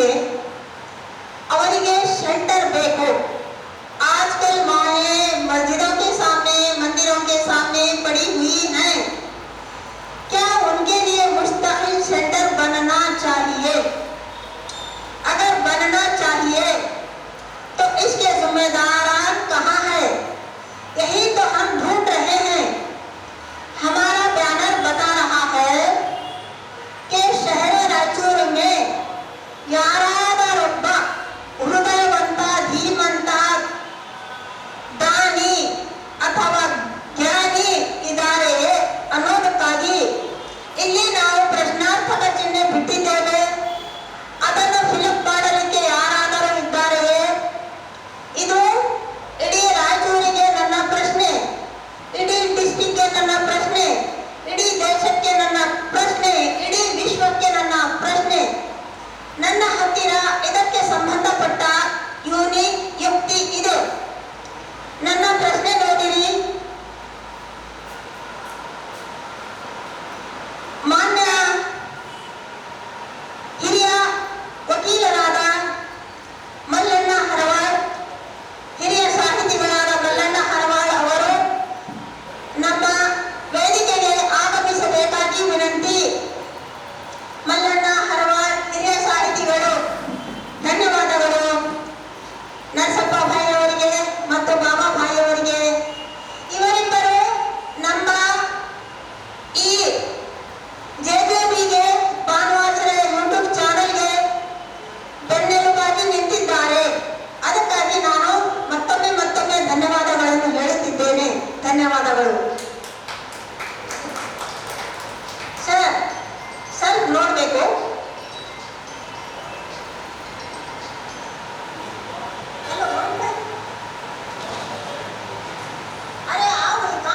लिए ಅವರಿಗೆ शेल्टर ಬೇಕು। आजकल माएँ मस्जिदों के सामने, मंदिरों के सामने पड़ी हुई हैं। क्या उनके लिए मुस्तकिल शेल्टर बनना चाहिए? अगर बनना चाहिए तो इसके जिम्मेदार कहाँ है? यही तो हम ढूंढ रहे हैं। हमारा बैनर बता रहा है कि शहर रायचूर में ಯಾರಾದರೊಬ್ಬ ಹೃದಯವಂತ ಧೀಮಂತ ದಾನಿ ಅಥವಾ ಜ್ಞಾನಿ ಇದ್ದಾರೆಯೇ ಅನ್ನೋದಕ್ಕಾಗಿ ಇಲ್ಲಿ ನಾವು ಪ್ರಶ್ನಾರ್ಥಕ ಚಿಹ್ನೆ ಬಿಟ್ಟಿದ್ದೇವೆ। ಅದನ್ನು ಫಿಲಪ್ ಮಾಡಲಿಕ್ಕೆ ಯಾರಾದರೂ ಇದ್ದಾರೆಯೇ? ಇದು ಇಡೀ ರಾಯಚೂರಿಗೆ ನನ್ನ ಪ್ರಶ್ನೆ, ಇಡೀ ಡಿಸ್ಟಿಕ್ಗೆ ನನ್ನ ಪ್ರಶ್ನೆ, ಇಡೀ ದೇಶಕ್ಕೆ ನನ್ನ ಪ್ರಶ್ನೆ, ಇಡೀ ವಿಶ್ವಕ್ಕೆ ನನ್ನ ಪ್ರಶ್ನೆ। ನನ್ನ ಹತ್ತಿರ ಇದಕ್ಕೆ ಸಂಬಂಧಪಟ್ಟ ಯೂನಿಕ್ ಯುಕ್ತಿ ಇದೆ। ನನ್ನ ಪ್ರಶ್ನೆ ನೋಡಿರಿ। ಮಾನ್ಯ ಹಿರಿಯ ವಕೀಲರಾದ ಮಲ್ಲಣ್ಣ ಹರವಾಳ್, ಹಿರಿಯ ಸಾಹಿತಿಗಳಾದ ಮಲ್ಲಣ್ಣ ಹರವಾಳ್ ಅವರು ನಮ್ಮ ವೇದಿಕೆಗೆ ಆಗಮಿಸಬೇಕಾಗಿ ವಿನಂತಿ। ಮಲ್ಲಣ್ಣ ಹರವಾಳ್ ಹಿರಿಯ ಸಾಹಿತಿಗಳು, ಧನ್ಯವಾದಗಳು। ನರಸಪ್ಪ ಭಾಯಿ ಅವರಿಗೆ ಮತ್ತು ಬಾಬಾ ಭಾಯಿ ಅವರಿಗೆ, ಇವರಿಬ್ಬರು ನಮ್ಮ ಈ ಜೆಜೆಬಿಗೆ ಭಾನುವಾಸರ ಯೂಟ್ಯೂಬ್ ಚಾನೆಲ್ಗೆ ಬೆನ್ನೆಲುಬಾಗಿ ನಿಂತಿದ್ದಾರೆ। ಅದಕ್ಕಾಗಿ ನಾನು ಮತ್ತೊಮ್ಮೆ ಧನ್ಯವಾದಗಳನ್ನು ಹೇಳುತ್ತಿದ್ದೇನೆ। ಧನ್ಯವಾದಗಳು।